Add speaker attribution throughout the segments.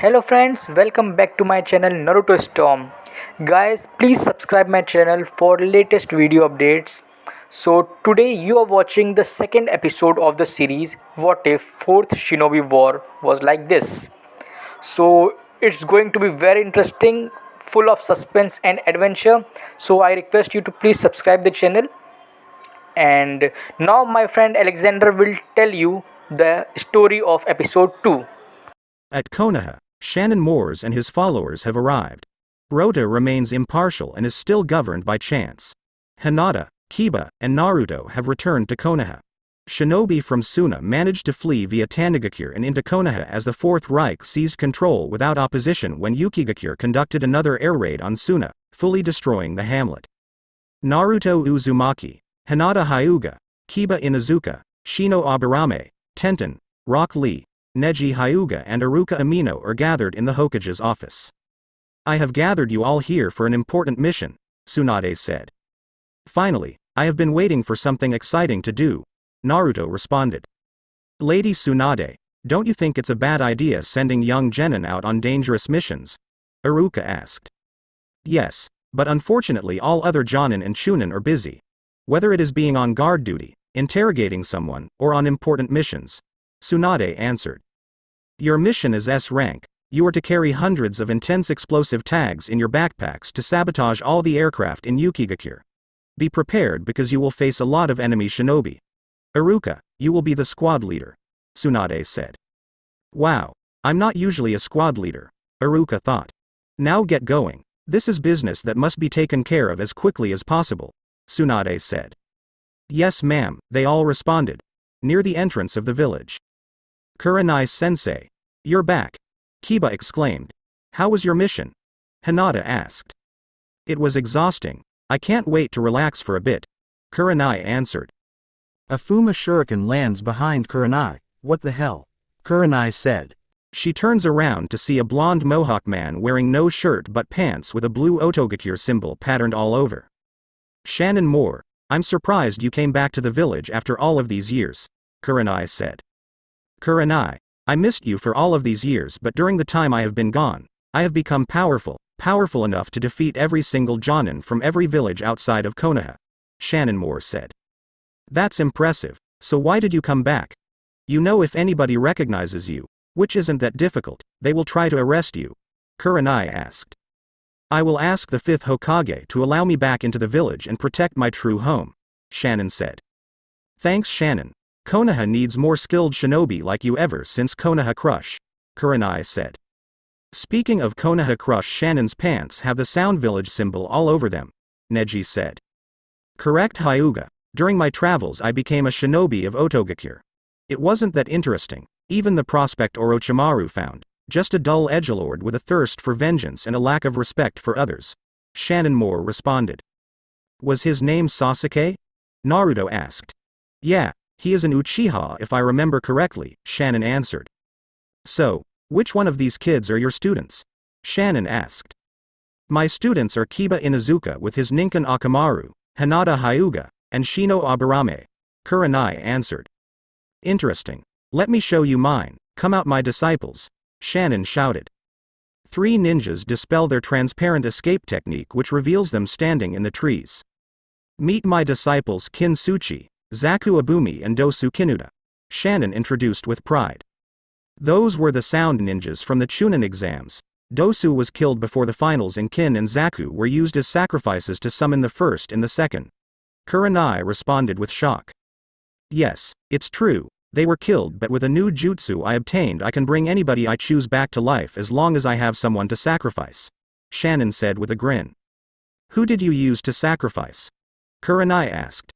Speaker 1: Hello friends, welcome back to my channel Naruto Storm. Guys, please subscribe my channel for latest video updates. So today you are watching the second episode of the series What If Fourth Shinobi War was like this. So it's going to be very interesting, full of suspense and adventure. So I request you to please subscribe the channel. And now my friend Alexander will tell you the story of episode 2.
Speaker 2: At Konoha, Shannon Moores and his followers have arrived. Rota remains impartial and is still governed by chance. Hinata, Kiba, and Naruto have returned to Konoha. Shinobi from Suna managed to flee via Tanagakure and into Konoha as the Fourth Reich seized control without opposition when Yukigakure conducted another air raid on Suna, fully destroying the hamlet. Naruto Uzumaki, Hinata Hyuga, Kiba Inuzuka, Shino Aburame, Tenten, Rock Lee, Neji Hyuga and Iruka Amino are gathered in the Hokage's office. I have gathered you all here for an important mission, Tsunade said. Finally, I have been waiting for something exciting to do, Naruto responded. Lady Tsunade, don't you think it's a bad idea sending young genin out on dangerous missions? Iruka asked. Yes, but unfortunately all other jonin and chunin are busy. Whether it is being on guard duty, interrogating someone, or on important missions, Tsunade answered. Your mission is S rank. You are to carry hundreds of intense explosive tags in your backpacks to sabotage all the aircraft in Yukigakure. Be prepared because you will face a lot of enemy shinobi. Iruka, you will be the squad leader, Tsunade said. Wow, I'm not usually a squad leader, Iruka thought. Now get going. This is business that must be taken care of as quickly as possible, Tsunade said. Yes ma'am, they all responded. Near the entrance of the village. Kurenai-sensei, you're back, Kiba exclaimed. How was your mission? Hinata asked. It was exhausting. I can't wait to relax for a bit, Kurenai answered.
Speaker 3: A Fuma shuriken lands behind Kurenai. What the hell? Kurenai said.
Speaker 2: She turns around to see a blonde mohawk man wearing no shirt but pants with a blue Otogakure symbol patterned all over. Shannon Moore, I'm surprised you came back to the village after all of these years, Kurenai said. Kurenai, I missed you for all of these years, but during the time I have been gone, I have become powerful enough to defeat every single jonin from every village outside of Konoha, Shannon Moore said. That's impressive, so why did you come back? You know if anybody recognizes you, which isn't that difficult, they will try to arrest you, Kurenai asked. I will ask the 5th Hokage to allow me back into the village and protect my true home, Shannon said. Thanks Shannon. Konoha needs more skilled shinobi like you ever since Konoha Crush, Kurenai said. Speaking of Konoha Crush, Shannon's pants have the Sound Village symbol all over them, Neji said. Correct Hyuga, during my travels I became a shinobi of Otogakure. It wasn't that interesting, even the prospect Orochimaru found, just a dull edgelord with a thirst for vengeance and a lack of respect for others, Shannon Moore responded. Was his name Sasuke? Naruto asked. Yeah. He is an Uchiha if I remember correctly, Shannon answered. So, which one of these kids are your students? Shannon asked. My students are Kiba Inuzuka with his Ninkan Akamaru, Hinata Hyuga, and Shino Aburame, Kurenai answered. Interesting. Let me show you mine, come out my disciples, Shannon shouted. 3 ninjas dispel their transparent escape technique which reveals them standing in the trees. Meet my disciples Kinsuchi, Zaku Abumi and Dosu Kinuda, Shannon introduced with pride. Those were the sound ninjas from the Chunin exams. Dosu was killed before the finals and Kin and Zaku were used as sacrifices to summon the first and the second. Kurenai responded with shock. Yes, it's true, they were killed, but with a new jutsu I obtained I can bring anybody I choose back to life as long as I have someone to sacrifice, Shannon said with a grin. Who did you use to sacrifice? Kurenai asked.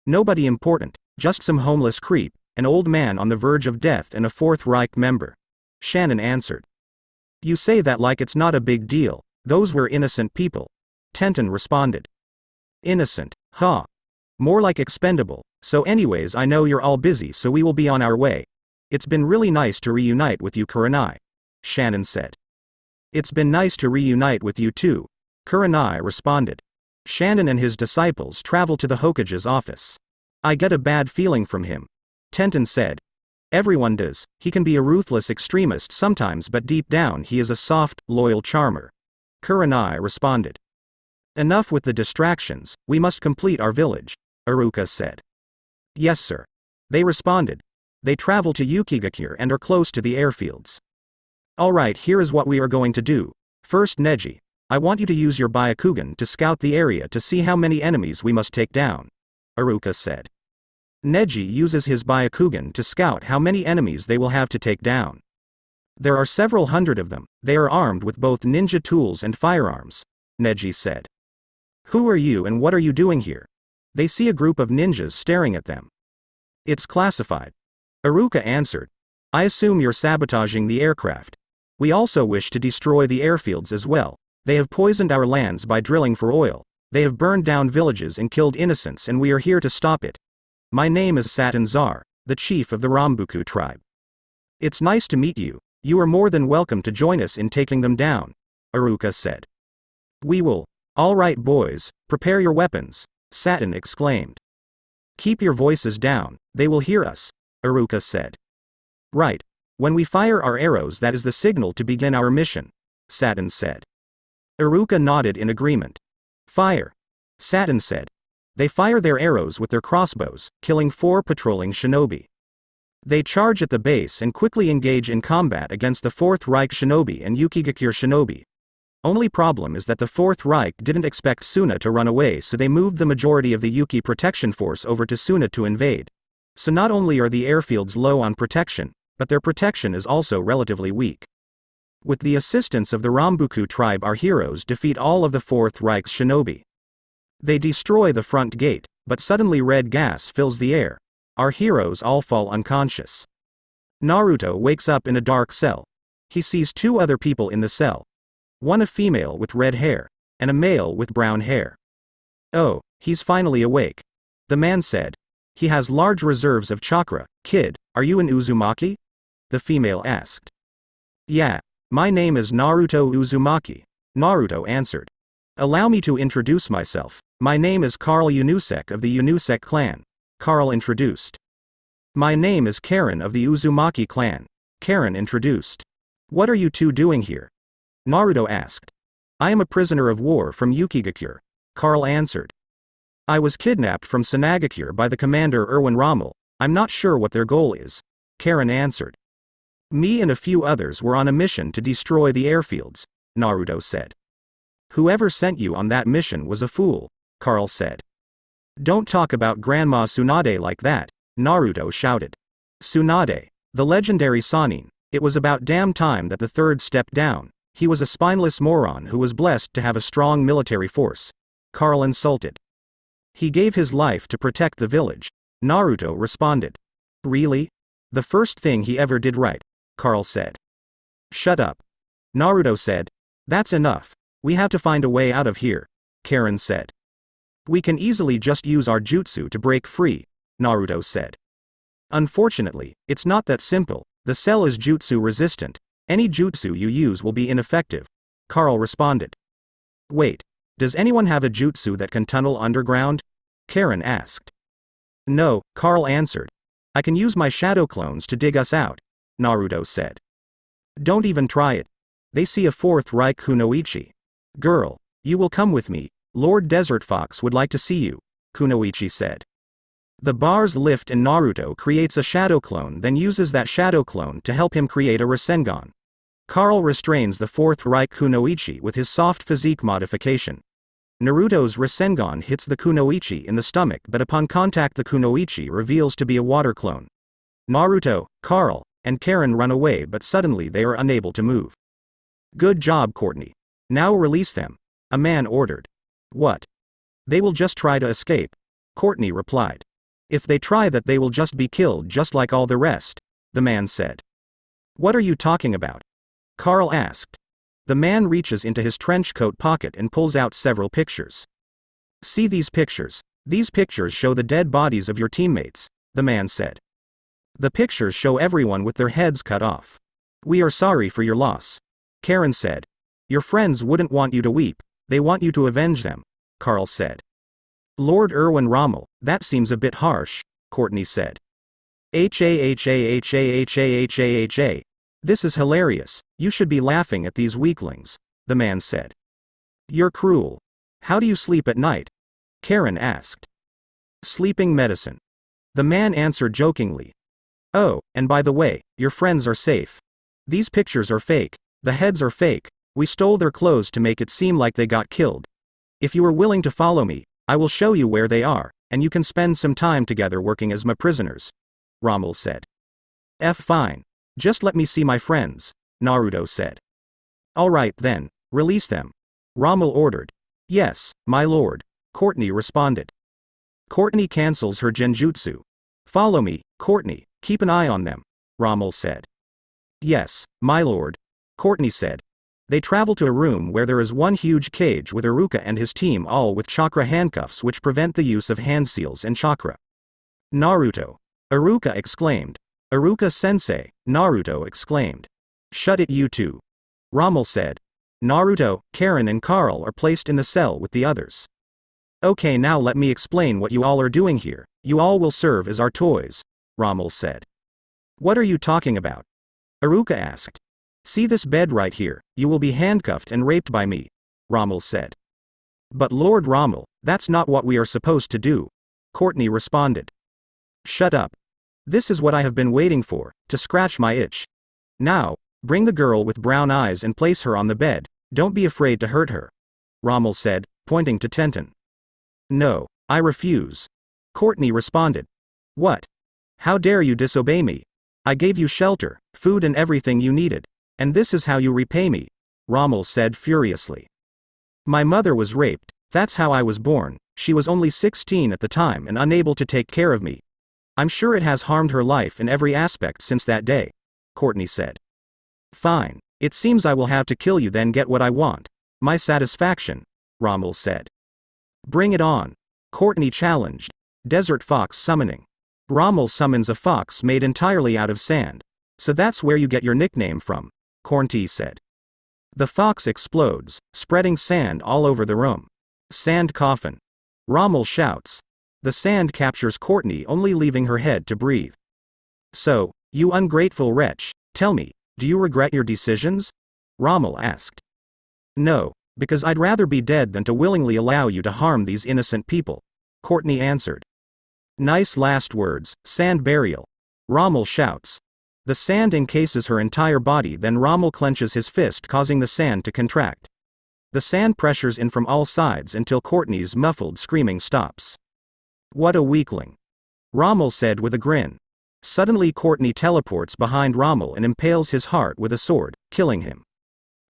Speaker 2: Nobody important, just some homeless creep, an old man on the verge of death and a Fourth Reich member, Shannon answered. You say that like it's not a big deal, those were innocent people, Tenten responded. Innocent, huh? More like expendable, so anyways I know you're all busy so we will be on our way. It's been really nice to reunite with you Kurenai, Shannon said. It's been nice to reunite with you too, Kurenai responded. Shannon and his disciples travel to the Hokage's office. I get a bad feeling from him, Tenten said. Everyone does. He can be a ruthless extremist sometimes, but deep down he is a soft, loyal charmer. Kurenai responded. Enough with the distractions, we must complete our village, Iruka said. Yes sir. They responded. They travel to Otogakure and are close to the airfields. Alright, here is what we are going to do. First Neji, I want you to use your Byakugan to scout the area to see how many enemies we must take down, Iruka said. Neji uses his Byakugan to scout how many enemies they will have to take down. There are several hundred of them, they are armed with both ninja tools and firearms, Neji said. Who are you and what are you doing here? They see a group of ninjas staring at them. It's classified. Iruka answered. I assume you're sabotaging the aircraft. We also wish to destroy the airfields as well. They have poisoned our lands by drilling for oil. They have burned down villages and killed innocents and we are here to stop it. My name is Satin Zar, the chief of the Rambuku tribe. It's nice to meet you. You are more than welcome to join us in taking them down, Iruka said. We will. All right boys, prepare your weapons, Satin exclaimed. Keep your voices down, they will hear us, Iruka said. Right. When we fire our arrows, that is the signal to begin our mission, Satin said. Iruka nodded in agreement. Fire, Satin said. They fire their arrows with their crossbows, killing 4 patrolling shinobi. They charge at the base and quickly engage in combat against the Fourth Reich shinobi and Otogakure shinobi. Only problem is that the Fourth Reich didn't expect Suna to run away, so they moved the majority of the Yuki protection force over to Suna to invade. So not only are the airfields low on protection, but their protection is also relatively weak. With the assistance of the Rambuku tribe, our heroes defeat all of the Fourth Reich's shinobi. They destroy the front gate, but suddenly red gas fills the air. Our heroes all fall unconscious. Naruto wakes up in a dark cell. He sees 2 other people in the cell. One a female with red hair, and a male with brown hair. Oh, he's finally awake. The man said. He has large reserves of chakra. Kid, are you an Uzumaki? The female asked. Yeah, my name is Naruto Uzumaki, Naruto answered. Allow me to introduce myself. My name is Karl Unusek of the Unusek clan, Karl introduced. My name is Karen of the Uzumaki clan, Karen introduced. What are you two doing here? Naruto asked. I am a prisoner of war from Otogakure, Karl answered. I was kidnapped from Sunagakure by the commander Erwin Rommel. I'm not sure what their goal is, Karen answered. Me and a few others were on a mission to destroy the airfields, Naruto said. Whoever sent you on that mission was a fool, Karl said. Don't talk about Grandma Tsunade like that, Naruto shouted. Tsunade, the legendary Sannin, it was about damn time that the third stepped down. He was a spineless moron who was blessed to have a strong military force, Karl insulted. He gave his life to protect the village, Naruto responded. Really? The first thing he ever did right, Karl said. Shut up. Naruto said. That's enough. We have to find a way out of here, Karen said. We can easily just use our jutsu to break free, Naruto said. Unfortunately, it's not that simple. The cell is jutsu resistant. Any jutsu you use will be ineffective, Karl responded. Wait, does anyone have a jutsu that can tunnel underground? Karen asked. No, Karl answered. I can use my shadow clones to dig us out, Naruto said. Don't even try it. They see a Fourth Reich kunoichi. Girl, you will come with me. Lord Desert Fox would like to see you, Kunoichi said. The bars lift and Naruto creates a shadow clone, then uses that shadow clone to help him create a Rasengan. Karl restrains the Fourth Reich kunoichi with his soft physique modification. Naruto's Rasengan hits the kunoichi in the stomach, but upon contact the kunoichi reveals to be a water clone. Naruto, Karl, and Karen run away, but suddenly they are unable to move. Good job, Courtney. Now release them, a man ordered. What? They will just try to escape, Courtney replied. If they try that, they will just be killed just like all the rest, the man said. What are you talking about? Karl asked. The man reaches into his trench coat pocket and pulls out several pictures. See these pictures. These pictures show the dead bodies of your teammates, the man said. The pictures show everyone with their heads cut off. We are sorry for your loss, Karen said. Your friends wouldn't want you to weep, they want you to avenge them, Karl said. Lord Erwin Rommel, that seems a bit harsh, Courtney said. Ha. This is hilarious. You should be laughing at these weaklings, the man said. You're cruel. How do you sleep at night? Karen asked. Sleeping medicine. The man answered jokingly. Oh, and by the way, your friends are safe. These pictures are fake. The heads are fake. We stole their clothes to make it seem like they got killed. If you are willing to follow me, I will show you where they are, and you can spend some time together working as my prisoners, Rommel said. Fine. Just let me see my friends, Naruto said. All right then, release them, Rommel ordered. Yes, my lord, Courtney responded. Courtney cancels her genjutsu. Follow me, Courtney, keep an eye on them, Rommel said. Yes, my lord, Courtney said. They travel to a room where there is one huge cage with Iruka and his team, all with chakra handcuffs which prevent the use of hand seals and chakra. Naruto. Iruka exclaimed. Iruka-sensei, Naruto exclaimed. Shut it, you two, Rommel said. Naruto, Karen and Carl are placed in the cell with the others. Okay, now let me explain what you all are doing here. You all will serve as our toys, Rommel said. What are you talking about? Iruka asked. See this bed right here, you will be handcuffed and raped by me, Rommel said. But Lord Rommel, that's not what we are supposed to do, Courtney responded. Shut up. This is what I have been waiting for, to scratch my itch. Now, bring the girl with brown eyes and place her on the bed, don't be afraid to hurt her, Rommel said, pointing to Tenten. No, I refuse, Courtney responded. What? How dare you disobey me? I gave you shelter, food and everything you needed. And this is how you repay me, Rommel said furiously. My mother was raped, that's how I was born, she was only 16 at the time and unable to take care of me. I'm sure it has harmed her life in every aspect since that day, Courtney said. Fine, it seems I will have to kill you then get what I want. My satisfaction, Rommel said. Bring it on, Courtney challenged. Desert fox summoning. Rommel summons a fox made entirely out of sand. So that's where you get your nickname from, Cornty said. The fox explodes, spreading sand all over the room. Sand coffin. Rommel shouts. The sand captures Courtney, only leaving her head to breathe. So, you ungrateful wretch, tell me, do you regret your decisions? Rommel asked. No, because I'd rather be dead than to willingly allow you to harm these innocent people, Courtney answered. Nice last words, sand burial. Rommel shouts. The sand encases her entire body, then Rommel clenches his fist, causing the sand to contract. The sand pressures in from all sides until Courtney's muffled screaming stops. What a weakling, Rommel said with a grin. Suddenly Courtney teleports behind Rommel and impales his heart with a sword, killing him.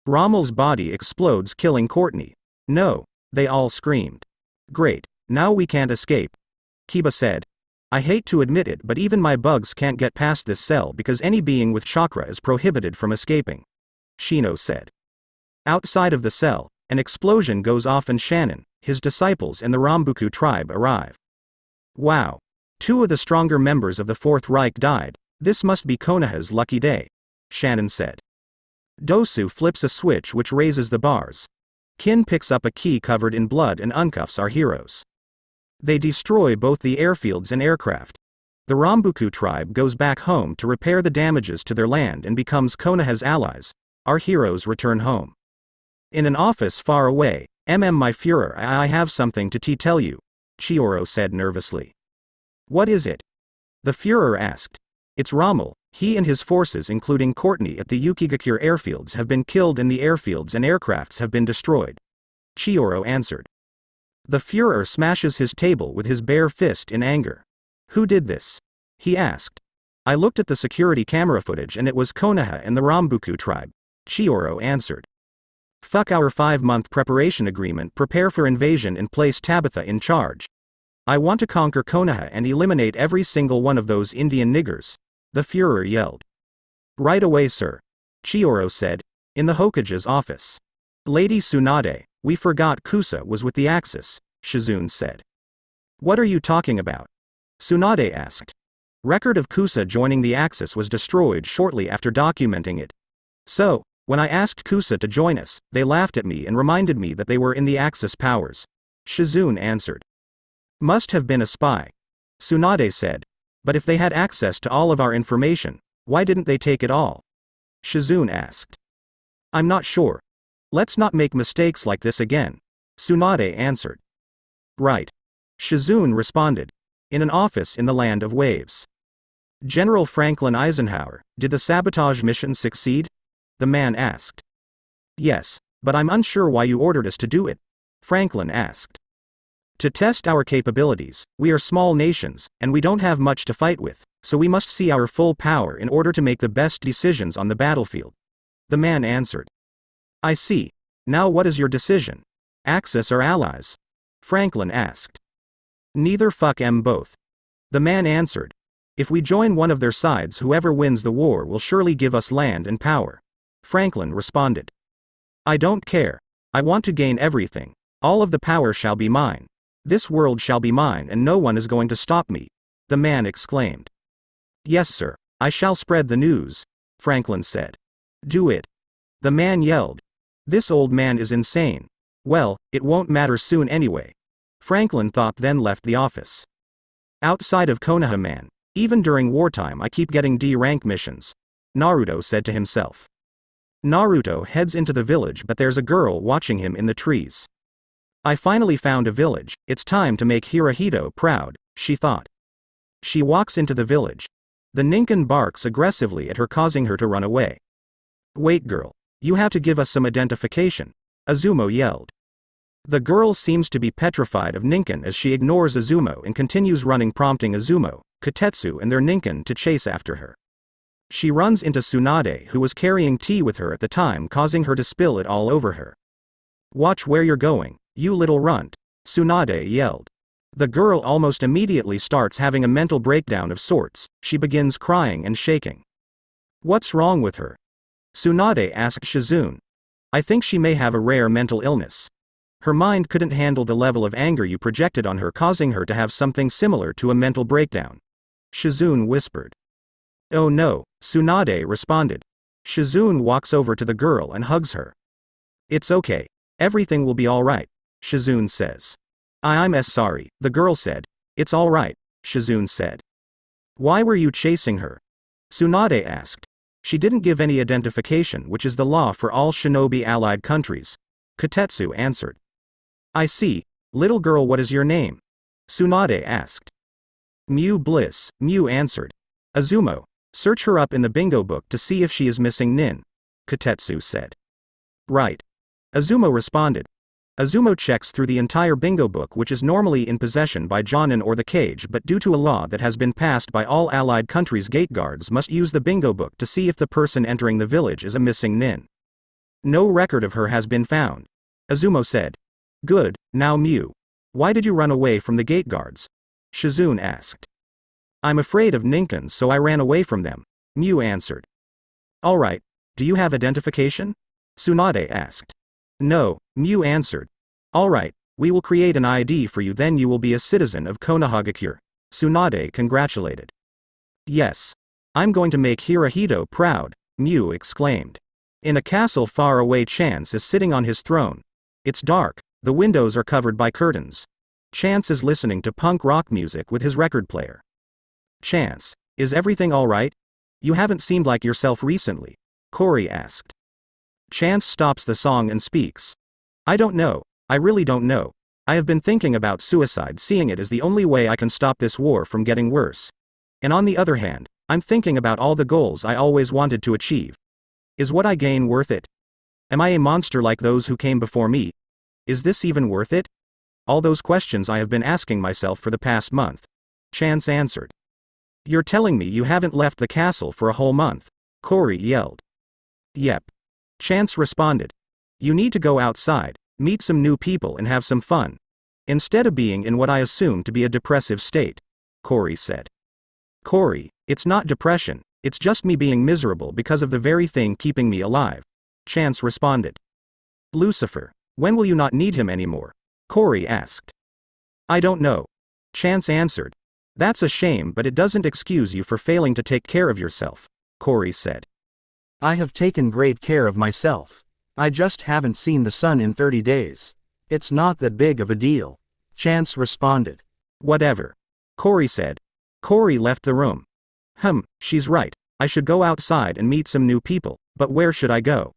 Speaker 2: Rommel's body explodes, killing Courtney. No, they all screamed. Great, now we can't escape, Kiba said. I hate to admit it, but even my bugs can't get past this cell because any being with chakra is prohibited from escaping, Shino said. Outside of the cell, an explosion goes off and Shannon, his disciples and the Rambuku tribe arrive. Wow. 2 of the stronger members of the Fourth Reich died. This must be Konoha's lucky day, Shannon said. Dosu flips a switch which raises the bars. Kin picks up a key covered in blood and uncuffs our heroes. They destroy both the airfields and aircraft. The Rambuku tribe goes back home to repair the damages to their land and becomes Konoha's allies. Our heroes return home. In an office far away, my Führer, I have something to tell you, Chihiro said nervously. What is it? The Führer asked. It's Rommel. He and his forces, including Courtney at the Otogakure airfields, have been killed and the airfields and aircrafts have been destroyed, Chihiro answered. The Führer smashes his table with his bare fist in anger. Who did this? He asked. I looked at the security camera footage and it was Konoha and the Rambuku tribe, Chihiro answered. Fuck our 5-month preparation agreement, prepare for invasion and place Tabitha in charge. I want to conquer Konoha and eliminate every single one of those Indian niggers, the Führer yelled. Right away, sir, Chihiro said, in the Hokage's office. Lady Tsunade, we forgot Kusa was with the Axis, Shizune said. What are you talking about? Tsunade asked. Record of Kusa joining the Axis was destroyed shortly after documenting it. So, when I asked Kusa to join us, they laughed at me and reminded me that they were in the Axis Powers, Shizune answered. Must have been a spy, Tsunade said. But if they had access to all of our information, why didn't they take it all? Shizune asked. I'm not sure. Let's not make mistakes like this again, Tsunade answered. Right. Shizune responded. In an office in the Land of Waves. General Franklin Eisenhower, did the sabotage mission succeed? The man asked. Yes, but I'm unsure why you ordered us to do it, Franklin asked. To test our capabilities, we are small nations, and we don't have much to fight with, so we must see our full power in order to make the best decisions on the battlefield. The man answered. I see. Now what is your decision? Axis or Allies? Franklin asked. Neither fuck 'em both. The man answered. If we join one of their sides, whoever wins the war will surely give us land and power. Franklin responded. I don't care. I want to gain everything. All of the power shall be mine. This world shall be mine and no one is going to stop me, the man exclaimed. Yes, sir, I shall spread the news, Franklin said. Do it. The man yelled. This old man is insane. Well, it won't matter soon anyway. Franklin thought, then left the office. Outside of Konoha, man, even during wartime I keep getting D-rank missions, Naruto said to himself. Naruto heads into the village, but there's a girl watching him in the trees. I finally found a village, it's time to make Hirohito proud, she thought. She walks into the village. The Ninken barks aggressively at her, causing her to run away. Wait, girl. You have to give us some identification, Azumo yelled. The girl seems to be petrified of Ninken as she ignores Azumo and continues running, prompting Azumo, Kotetsu and their Ninken to chase after her. She runs into Tsunade, who was carrying tea with her at the time, causing her to spill it all over her. Watch where you're going, you little runt, Tsunade yelled. The girl almost immediately starts having a mental breakdown of sorts. She begins crying and shaking. What's wrong with her? Tsunade asked Shizune. I think she may have a rare mental illness. Her mind couldn't handle the level of anger you projected on her, causing her to have something similar to a mental breakdown, Shizune whispered. Oh no, Tsunade responded. Shizune walks over to the girl and hugs her. It's okay. Everything will be alright, Shizune says. I'm sorry, the girl said. It's alright, Shizune said. Why were you chasing her? Tsunade asked. She didn't give any identification, which is the law for all shinobi allied countries, Kotetsu answered. I see. Little girl, what is your name? Tsunade asked. Mew Bliss, Mew answered. Azumo, search her up in the bingo book to see if she is missing Nin, Kotetsu said. Right. Azumo responded. Azumo checks through the entire bingo book, which is normally in possession by Jonin or the cage, but due to a law that has been passed by all allied countries, gate guards must use the bingo book to see if the person entering the village is a missing Nin. No record of her has been found, Azumo said. Good. Now Mew, why did you run away from the gate guards? Shizune asked. I'm afraid of Ninken, so I ran away from them, Mew answered. Alright, do you have identification? Tsunade asked. No, Mew answered. Alright, we will create an ID for you, then you will be a citizen of Konohagakure, Tsunade congratulated. Yes. I'm going to make Hirohito proud, Mew exclaimed. In a castle far away, Chance is sitting on his throne. It's dark, the windows are covered by curtains. Chance is listening to punk rock music with his record player. Chance, is everything alright? You haven't seemed like yourself recently, Cory asked. Chance stops the song and speaks. I don't know, I really don't know. I have been thinking about suicide, seeing it as the only way I can stop this war from getting worse. And on the other hand, I'm thinking about all the goals I always wanted to achieve. Is what I gain worth it? Am I a monster like those who came before me? Is this even worth it? All those questions I have been asking myself for the past month, Chance answered. You're telling me you haven't left the castle for a whole month? Cory yelled. Yep. Chance responded. You need to go outside, meet some new people and have some fun. Instead of being in what I assume to be a depressive state, Cory said. Cory, it's not depression, it's just me being miserable because of the very thing keeping me alive, Chance responded. Lucifer, when will you not need him anymore? Cory asked. I don't know. Chance answered. That's a shame, but it doesn't excuse you for failing to take care of yourself, Cory said.
Speaker 3: I have taken great care of myself. I just haven't seen the sun in 30 days. It's not that big of a deal, Chance responded.
Speaker 2: Whatever. Cory said. Corey left the room. She's right. I should go outside and meet some new people, but where should I go?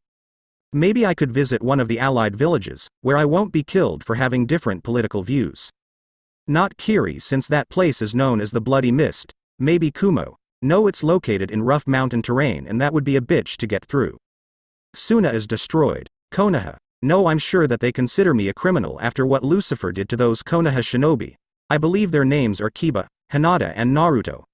Speaker 2: Maybe I could visit one of the Allied villages, where I won't be killed for having different political views. Not Kiri, since that place is known as the Bloody Mist. Maybe Kumo. No, it's located in rough mountain terrain and that would be a bitch to get through. Suna is destroyed. Konoha. No, I'm sure that they consider me a criminal after what Lucifer did to those Konoha shinobi. I believe their names are Kiba, Hinata and Naruto.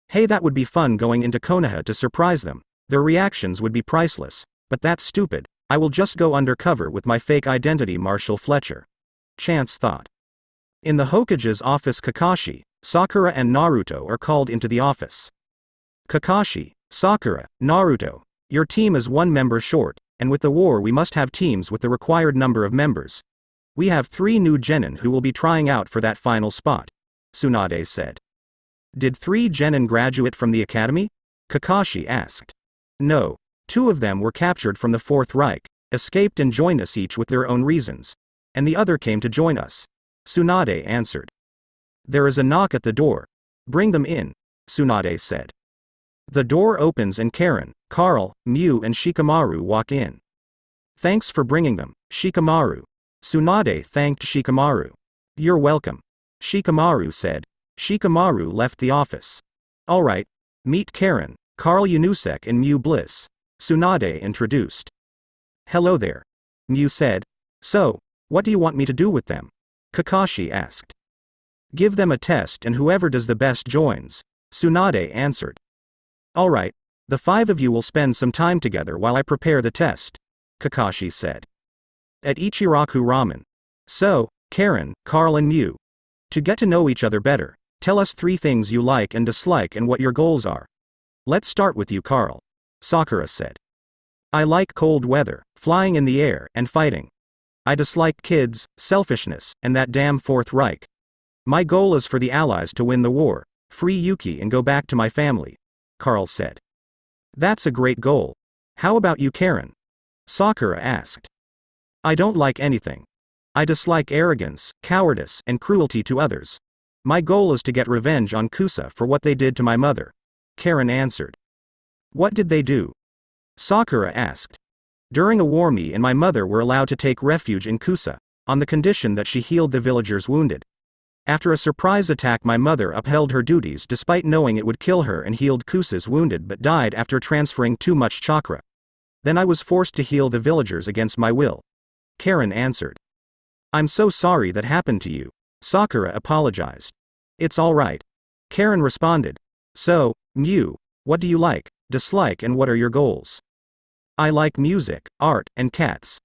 Speaker 2: Hey, that would be fun going into Konoha to surprise them. Their reactions would be priceless. But that's stupid. I will just go undercover with my fake identity, Marshall Fletcher. Chance thought. In the Hokage's office, Kakashi, Sakura and Naruto are called into the office. Kakashi, Sakura, Naruto, your team is one member short, and with the war we must have teams with the required number of members. We have 3 new genin who will be trying out for that final spot, Tsunade said. Did 3 genin graduate from the academy? Kakashi asked. No. 2 of them were captured from the Fourth Reich, escaped and joined us each with their own reasons. And the other came to join us. Tsunade answered. There is a knock at the door. Bring them in, Tsunade said. The door opens and Karen, Carl, Mew and Shikamaru walk in. Thanks for bringing them, Shikamaru. Tsunade thanked Shikamaru. You're welcome, Shikamaru said. Shikamaru left the office. Alright, meet Karen, Carl Yunusek and Mew Bliss, Tsunade introduced. Hello there, Mew said. So, what do you want me to do with them? Kakashi asked. Give them a test and whoever does the best joins, Tsunade answered. Alright, the 5 of you will spend some time together while I prepare the test, Kakashi said. At Ichiraku Ramen. So, Karen, Carl and Mew. To get to know each other better, tell us 3 things you like and dislike and what your goals are. Let's start with you, Carl, Sakura said. I like cold weather, flying in the air, and fighting. I dislike kids, selfishness, and that damn Fourth Reich. My goal is for the Allies to win the war, free Yuki and go back to my family, Carl said. That's a great goal. How about you, Karen? Sakura asked. I don't like anything. I dislike arrogance, cowardice, and cruelty to others. My goal is to get revenge on Kusa for what they did to my mother, Karen answered. What did they do? Sakura asked. During a war, me and my mother were allowed to take refuge in Kusa, on the condition that she healed the villagers wounded. After a surprise attack, my mother upheld her duties despite knowing it would kill her and healed Kusa's wounded but died after transferring too much chakra. Then I was forced to heal the villagers against my will, Karen answered. I'm so sorry that happened to you, Sakura apologized. It's alright, Karen responded. So, Mew, what do you like, dislike and what are your goals? I like music, art, and cats.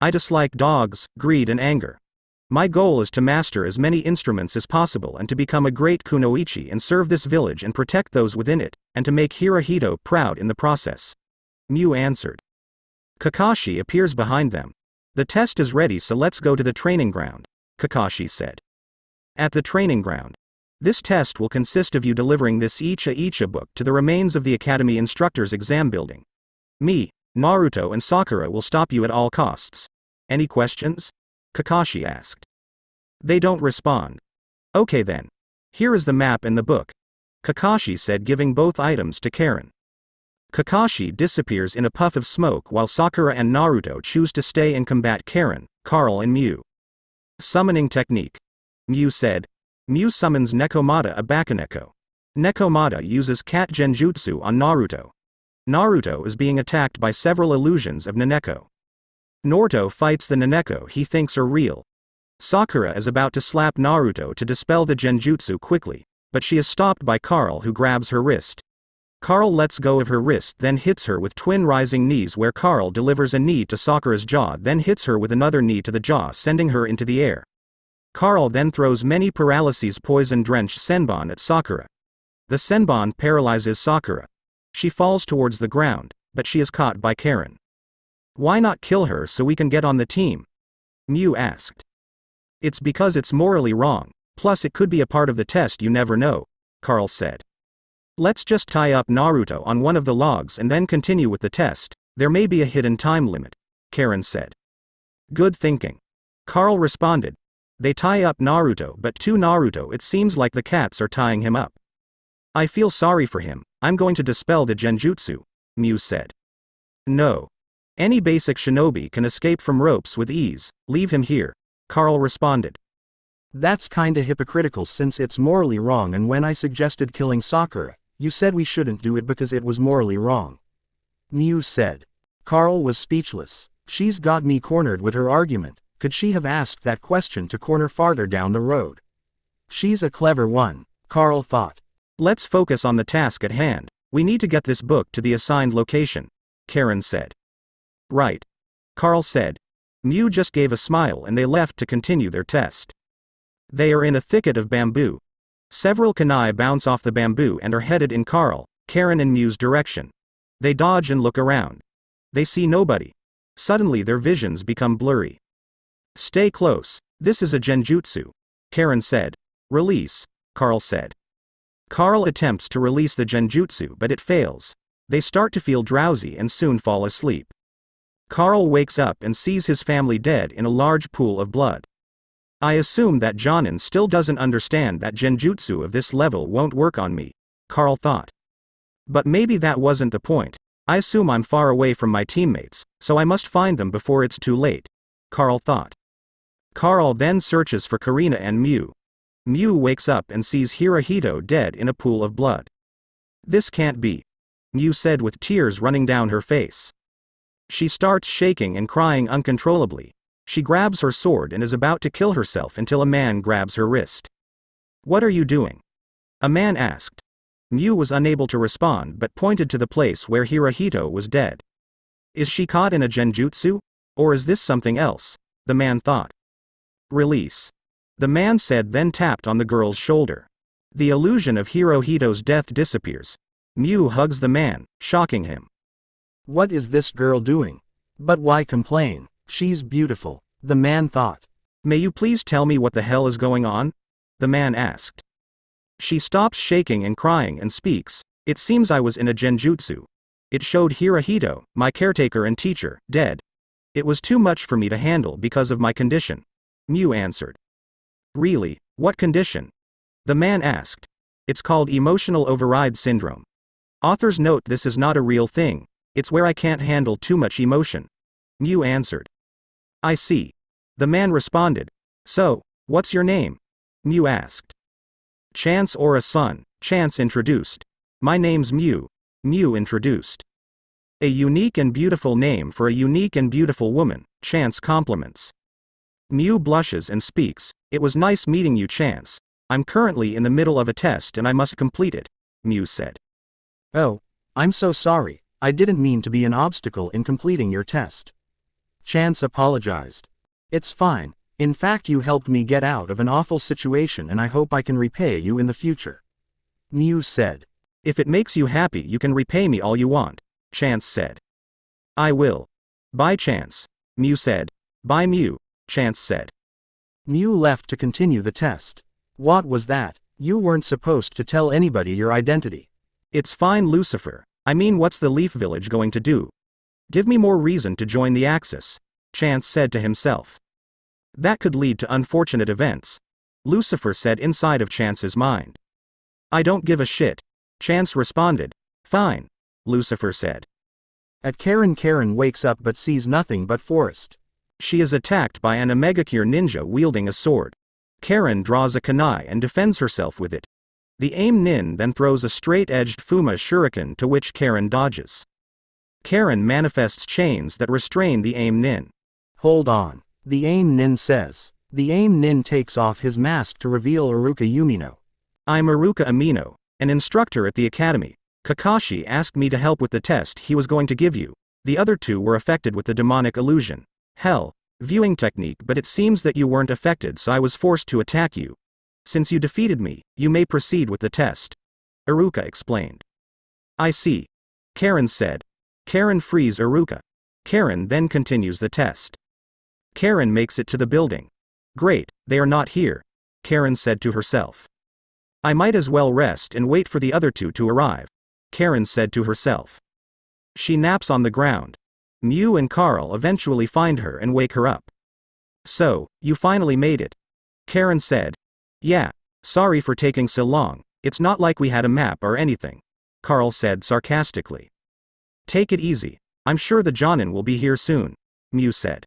Speaker 2: I dislike dogs, greed and anger. My goal is to master as many instruments as possible and to become a great kunoichi and serve this village and protect those within it, and to make Hirohito proud in the process, Mew answered. Kakashi appears behind them. The test is ready, so let's go to the training ground, Kakashi said. At the training ground. This test will consist of you delivering this Icha book to the remains of the Academy Instructor's exam building. Me, Naruto and Sakura will stop you at all costs. Any questions? Kakashi asked. They don't respond. Okay then. Here is the map and the book, Kakashi said, giving both items to Karen. Kakashi disappears in a puff of smoke while Sakura and Naruto choose to stay and combat Karen, Carl and Mew. Summoning technique, Mew said. Mew summons Nekomata Abakaneko. Nekomata uses cat genjutsu on Naruto. Naruto is being attacked by several illusions of Naneko. Naruto fights the Naneko he thinks are real. Sakura is about to slap Naruto to dispel the genjutsu quickly, but she is stopped by Carl, who grabs her wrist. Carl lets go of her wrist, then hits her with twin rising knees, where Carl delivers a knee to Sakura's jaw, then hits her with another knee to the jaw, sending her into the air. Carl then throws many paralyses poison-drenched senbon at Sakura. The senbon paralyzes Sakura. She falls towards the ground, but she is caught by Karen. Why not kill her so we can get on the team? Mew asked. It's because it's morally wrong, plus it could be a part of the test, you never know, Carl said. Let's just tie up Naruto on one of the logs and then continue with the test. There may be a hidden time limit, Karen said. Good thinking, Carl responded. They tie up Naruto, but to Naruto it seems like the cats are tying him up. I feel sorry for him, I'm going to dispel the genjutsu, Mew said. No. Any basic shinobi can escape from ropes with ease, leave him here, Carl responded.
Speaker 3: That's kinda hypocritical since it's morally wrong, and when I suggested killing Sakura, you said we shouldn't do it because it was morally wrong. Mew said. Carl was speechless. She's got me cornered with her argument. Could she have asked that question to corner farther down the road? She's a clever one, Carl thought.
Speaker 2: Let's focus on the task at hand. We need to get this book to the assigned location, Karen said. Right. Carl said. Mew just gave a smile and they left to continue their test. They are in a thicket of bamboo. Several kunai bounce off the bamboo and are headed in Carl, Karen and Mew's direction. They dodge and look around. They see nobody. Suddenly their visions become blurry. Stay close, this is a genjutsu, Karen said. Release, Carl said. Carl attempts to release the genjutsu but it fails. They start to feel drowsy and soon fall asleep. Carl wakes up and sees his family dead in a large pool of blood. I assume that Jonin still doesn't understand that genjutsu of this level won't work on me, Carl thought. But maybe that wasn't the point. I assume I'm far away from my teammates, so I must find them before it's too late, Carl thought. Carl then searches for Karina and Mew. Mew wakes up and sees Hirohito dead in a pool of blood. This can't be, Mew said with tears running down her face. She starts shaking and crying uncontrollably. She grabs her sword and is about to kill herself until a man grabs her wrist. What are you doing? A man asked. Mew was unable to respond but pointed to the place where Hirohito was dead. Is she caught in a genjutsu? Or is this something else? The man thought. Release. The man said, then tapped on the girl's shoulder. The illusion of Hirohito's death disappears. Mew hugs the man, shocking him.
Speaker 3: What is this girl doing? But why complain? She's beautiful, the man thought.
Speaker 2: May you please tell me what the hell is going on? The man asked. She stops shaking and crying and speaks. It seems I was in a genjutsu. It showed Hirohito, my caretaker and teacher, dead. It was too much for me to handle because of my condition. Mew answered. Really, what condition? The man asked. It's called emotional override syndrome. Authors note this is not a real thing. It's where I can't handle too much emotion. Mew answered. I see. The man responded. So, what's your name? Mew asked. Chance Ora-san, Chance introduced. My name's Mew. Mew introduced. A unique and beautiful name for a unique and beautiful woman, Chance compliments. Mew blushes and speaks. It was nice meeting you, Chance. I'm currently in the middle of a test and I must complete it, Mew said.
Speaker 3: Oh, I'm so sorry, I didn't mean to be an obstacle in completing your test. Chance apologized. It's fine, in fact you helped me get out of an awful situation and I hope I can repay you in the future. Mew said.
Speaker 2: If it makes you happy you can repay me all you want, Chance said. I will. Bye Chance, Mew said. Bye Mew, Chance said.
Speaker 3: Mew left to continue the test. What was that? You weren't supposed to tell anybody your identity.
Speaker 2: It's fine Lucifer, I mean what's the Leaf Village going to do? Give me more reason to join the Axis, Chance said to himself. That could lead to unfortunate events, Lucifer said inside of Chance's mind. I don't give a shit, Chance responded. Fine, Lucifer said.
Speaker 3: At Karen wakes up but sees nothing but forest.
Speaker 2: She is attacked by an Omegakure ninja wielding a sword. Karen draws a kunai and defends herself with it. The aim nin then throws a straight-edged Fuma shuriken to which Karen dodges. Karen manifests chains that restrain the aim nin.
Speaker 3: Hold on, the aim nin says. The aim nin takes off his mask to reveal Iruka Umino.
Speaker 2: I'm Iruka Umino, an instructor at the academy. Kakashi asked me to help with the test he was going to give you. The other two were affected with the demonic illusion. Hell, viewing technique, but it seems that you weren't affected, so I was forced to attack you. Since you defeated me, you may proceed with the test. Iruka explained. I see. Karen said. Karen frees Iruka. Karen then continues the test. Karen makes it to the building. Great, they are not here, Karen said to herself. I might as well rest and wait for the other two to arrive, Karen said to herself. She naps on the ground. Mew and Carl eventually find her and wake her up. So, you finally made it, Karen said. Yeah, sorry for taking so long, It's not like we had a map or anything, Carl said sarcastically. Take it easy. I'm sure the Jonin will be here soon, Mew said.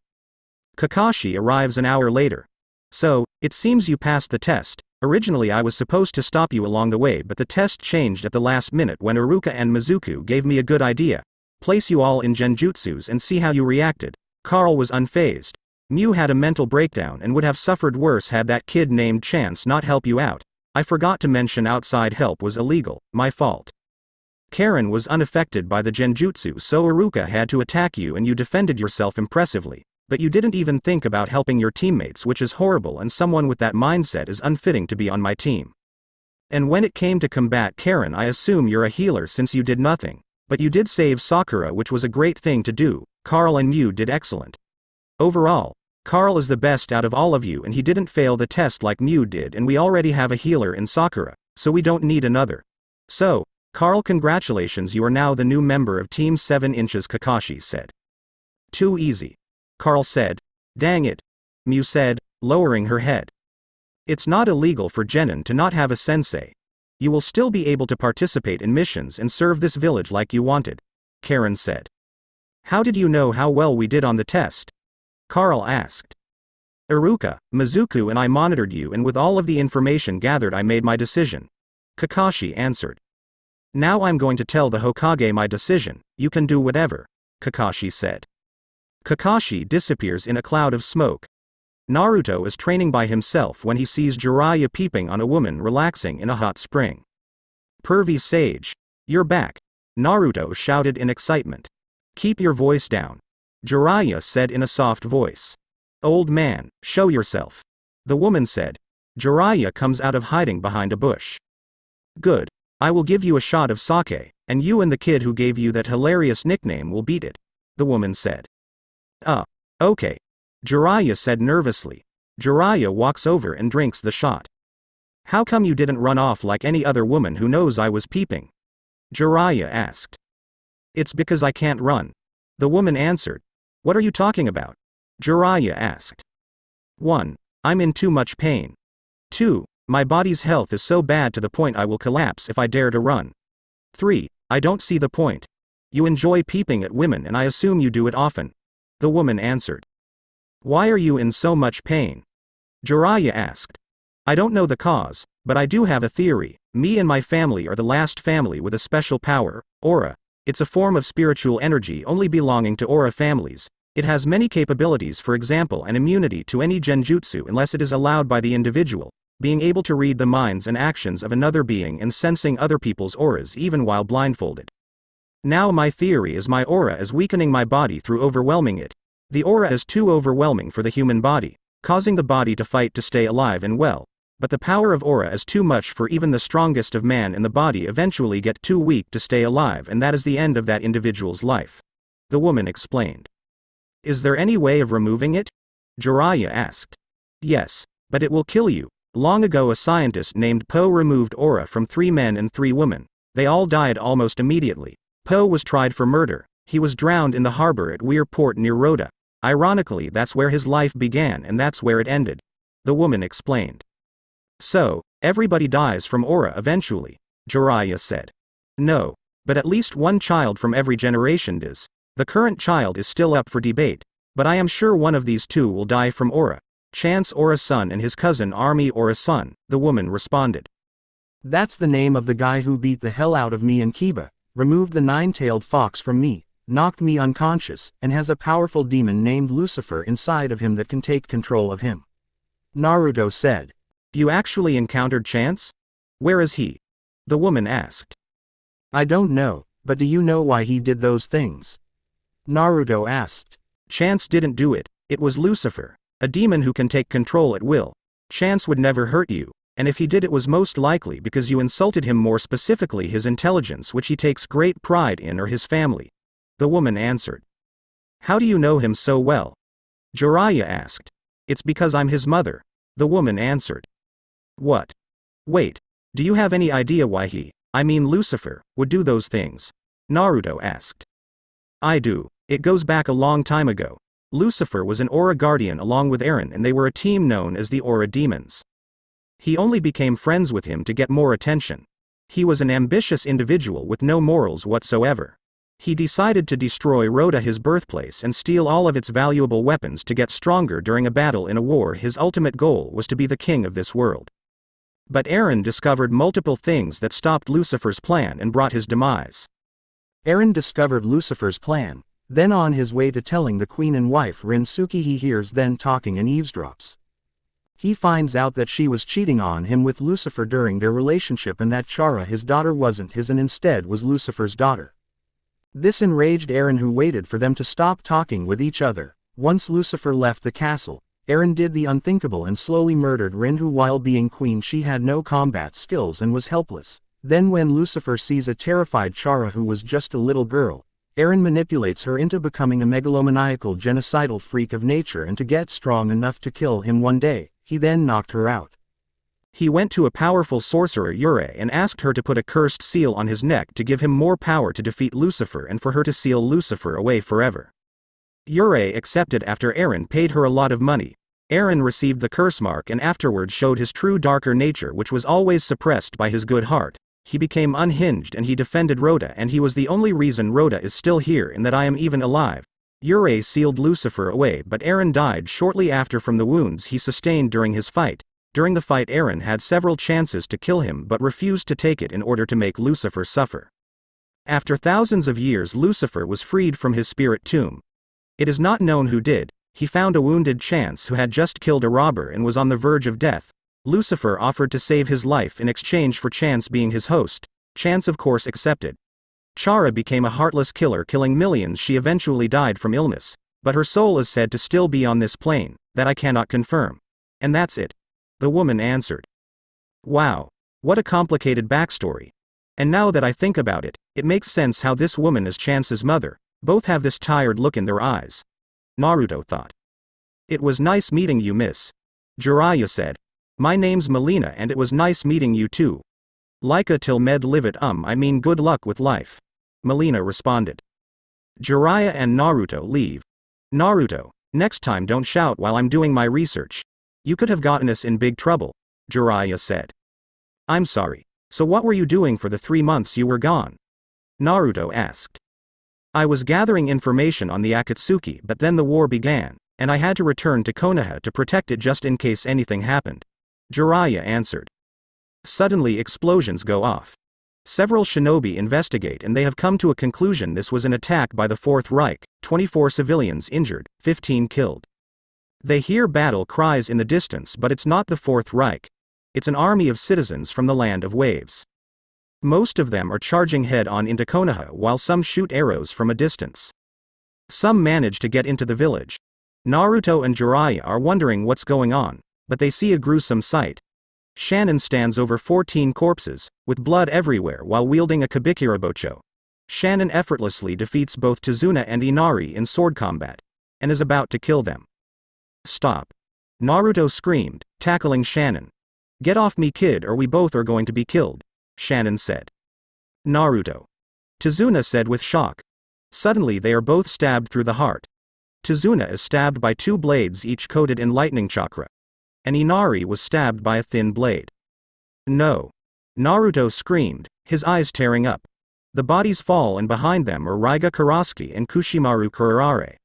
Speaker 2: Kakashi arrives an hour later. So, it seems you passed the test. Originally I was supposed to stop you along the way, but the test changed at the last minute when Iruka and Mizuku gave me a good idea. Place you all in genjutsus and see how you reacted. Carl was unfazed. Mew had a mental breakdown and would have suffered worse had that kid named Chance not help you out. I forgot to mention outside help was illegal, my fault. Karen was unaffected by the genjutsu, so Iruka had to attack you and you defended yourself impressively. But you didn't even think about helping your teammates, which is horrible, and someone with that mindset is unfitting to be on my team. And when it came to combat Karen, I assume you're a healer since you did nothing. But you did save Sakura, which was a great thing to do. Carl and Mew did excellent. Overall, Carl is the best out of all of you and he didn't fail the test like Mew did, and we already have a healer in Sakura, so we don't need another. So, Carl, congratulations, you are now the new member of Team 7 Inches, Kakashi said. Too easy, Carl said. Dang it, Mew said, lowering her head. It's not illegal for genin to not have a sensei. You will still be able to participate in missions and serve this village like you wanted, Karen said. How did you know how well we did on the test? Carl asked. Iruka, Mizuku and I monitored you, and with all of the information gathered I made my decision, Kakashi answered. Now I'm going to tell the Hokage my decision. You can do whatever, Kakashi said. Kakashi disappears in a cloud of smoke. Naruto is training by himself when he sees Jiraiya peeping on a woman relaxing in a hot spring. Pervy sage, you're back, Naruto shouted in excitement. Keep your voice down, Jiraiya said in a soft voice. Old man, show yourself, the woman said. Jiraiya comes out of hiding behind a bush. Good. I will give you a shot of sake, and you and the kid who gave you that hilarious nickname will beat it, the woman said. Okay, Jiraiya said nervously. Jiraiya walks over and drinks the shot. How come you didn't run off like any other woman who knows I was peeping? Jiraiya asked. It's because I can't run, the woman answered. What are you talking about? Jiraiya asked. 1. I'm in too much pain. 2. My body's health is so bad to the point I will collapse if I dare to run. 3. I don't see the point. You enjoy peeping at women and I assume you do it often, the woman answered. Why are you in so much pain? Jiraiya asked. I don't know the cause, but I do have a theory. Me and my family are the last family with a special power, aura. It's a form of spiritual energy only belonging to aura families. It has many capabilities, for example an immunity to any genjutsu unless it is allowed by the individual, being able to read the minds and actions of another being and sensing other people's auras even while blindfolded. Now my theory is my aura is weakening my body through overwhelming it. The aura is too overwhelming for the human body, causing the body to fight to stay alive and well. But the power of aura is too much for even the strongest of man, and the body eventually get too weak to stay alive, and that is the end of that individual's life, the woman explained. Is there any way of removing it? Jiraiya asked. Yes, but it will kill you. Long ago a scientist named Poe removed aura from 3 men and 3 women. They all died almost immediately. Poe was tried for murder. He was drowned in the harbor at Weir Port near Rhoda. Ironically, that's where his life began and that's where it ended, the woman explained. So, everybody dies from aura eventually, Jiraiya said. No, but at least one child from every generation does. The current child is still up for debate, but I am sure one of these 2 will die from aura. Chance Aura-san and his cousin Army Aura-san, the woman responded.
Speaker 3: That's the name of the guy who beat the hell out of me in Kiba, removed the 9-tailed fox from me, knocked me unconscious, and has a powerful demon named Lucifer inside of him that can take control of him, Naruto said.
Speaker 2: You actually encountered Chance? Where is he? The woman asked.
Speaker 3: I don't know, but do you know why he did those things? Naruto asked.
Speaker 2: Chance didn't do it, it was Lucifer, a demon who can take control at will. Chance would never hurt you, and if he did it was most likely because you insulted him, more specifically his intelligence, which he takes great pride in, or his family, the woman answered. How do you know him so well? Jiraiya asked. It's because I'm his mother, the woman answered. What? Wait, do you have any idea why Lucifer, would do those things? Naruto asked. I do. It goes back a long time ago. Lucifer was an aura guardian along with Eren, and they were a team known as the Aura Demons. He only became friends with him to get more attention. He was an ambitious individual with no morals whatsoever. He decided to destroy Rota, his birthplace, and steal all of its valuable weapons to get stronger during a battle in a war. His ultimate goal was to be the king of this world. But Eren discovered multiple things that stopped Lucifer's plan and brought his demise.
Speaker 3: Eren discovered Lucifer's plan. Then on his way to telling the queen and wife Rinsuke, he hears them talking and eavesdrops. He finds out that she was cheating on him with Lucifer during their relationship and that Chara, his daughter, wasn't his and instead was Lucifer's daughter. This enraged Eren, who waited for them to stop talking with each other. Once Lucifer left the castle, Eren did the unthinkable and slowly murdered Rin, who while being queen she had no combat skills and was helpless. Then when Lucifer sees a terrified Chara who was just a little girl, Eren manipulates her into becoming a megalomaniacal genocidal freak of nature and to get strong enough to kill him one day. He then knocked her out.
Speaker 2: He went to a powerful sorcerer Yurei and asked her to put a cursed seal on his neck to give him more power to defeat Lucifer and for her to seal Lucifer away forever. Yurei accepted after Eren paid her a lot of money. Eren received the curse mark and afterwards showed his true darker nature, which was always suppressed by his good heart. He became unhinged and he defended Rota, and he was the only reason Rota is still here and that I am even alive. Yurei sealed Lucifer away, but Eren died shortly after from the wounds he sustained during his fight. During the fight Eren had several chances to kill him but refused to take it in order to make Lucifer suffer. After thousands of years Lucifer was freed from his spirit tomb. It is not known who did. He found a wounded Chance who had just killed a robber and was on the verge of death. Lucifer offered to save his life in exchange for Chance being his host. Chance of course accepted. Chara became a heartless killer, killing millions. She eventually died from illness, but her soul is said to still be on this plane. That I cannot confirm. And that's it. The woman answered. Wow. What a complicated backstory. And now that I think about it, it makes sense how this woman is Chance's mother. Both have this tired look in their eyes. Naruto thought. It was nice meeting you, miss. Jiraiya said. My name's Melina and it was nice meeting you too. Laika till med live it I mean good luck with life. Melina responded. Jiraiya and Naruto leave. Naruto, next time don't shout while I'm doing my research. You could have gotten us in big trouble, Jiraiya said. I'm sorry. So what were you doing for the 3 months you were gone? Naruto asked. I was gathering information on the Akatsuki, but then the war began, and I had to return to Konoha to protect it just in case anything happened. Jiraiya answered. Suddenly explosions go off. Several shinobi investigate and they have come to a conclusion this was an attack by the Fourth Reich, 24 civilians injured, 15 killed. They hear battle cries in the distance, but it's not the Fourth Reich. It's an army of citizens from the land of waves. Most of them are charging head-on into Konoha while some shoot arrows from a distance. Some manage to get into the village. Naruto and Jiraiya are wondering what's going on, but they see a gruesome sight. Shannon stands over 14 corpses, with blood everywhere while wielding a Kabikirabocho. Shannon effortlessly defeats both Tazuna and Inari in sword combat, and is about to kill them. Stop. Naruto screamed, tackling Shannon. Get off me, kid, or we both are going to be killed, Shannon said. Naruto. Tazuna said with shock. Suddenly they are both stabbed through the heart. Tazuna is stabbed by 2 blades each coated in lightning chakra. And Inari was stabbed by a thin blade. No. Naruto screamed, his eyes tearing up. The bodies fall and behind them are Raiga Kurosaki and Kushimaru Kurarare.